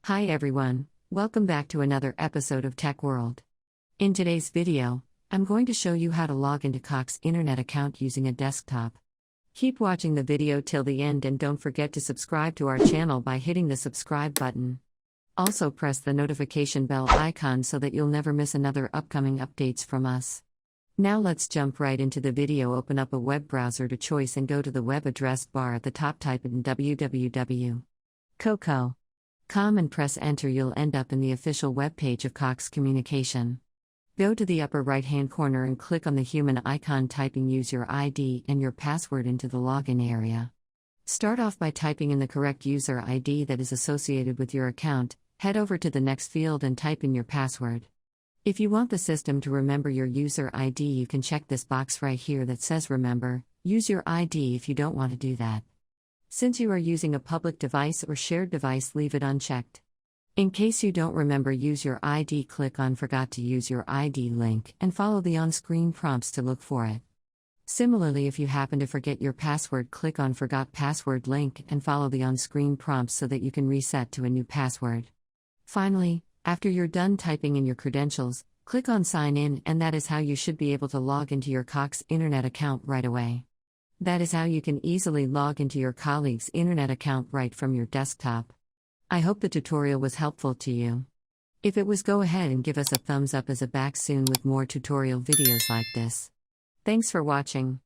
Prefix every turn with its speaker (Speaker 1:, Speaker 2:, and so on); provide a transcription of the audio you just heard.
Speaker 1: Hi everyone, welcome back to another episode of Tech World. In today's video, I'm going to show you how to log into Cox Internet account using a desktop. Keep watching the video till the end and don't forget to subscribe to our channel by hitting the subscribe button. Also press the notification bell icon so that you'll never miss another upcoming updates from us. Now let's jump right into the video. Open up a web browser to choice and go to the web address bar at the top, type in www.coco.com and press enter. You'll end up in the official web page of Cox Communication. Go to the upper right hand corner and click on the human icon, typing use your ID and your password into the login area. Start off by typing in the correct user ID that is associated with your account. Head over to the next field and type in your password. If you want the system to remember your user ID, you can check this box right here that says remember, use your ID. If you don't want to do that, since you are using a public device or shared device, leave it unchecked. In case you don't remember use your ID, click on forgot to use your ID link and follow the on-screen prompts to look for it. Similarly, if you happen to forget your password, click on forgot password link and follow the on-screen prompts so that you can reset to a new password. Finally, after you're done typing in your credentials, click on sign in, and that is how you should be able to log into your Cox Internet account right away. That is how you can easily log into your colleague's internet account right from your desktop. I hope the tutorial was helpful to you. If it was, go ahead and give us a thumbs up, as I'm back soon with more tutorial videos like this. Thanks for watching.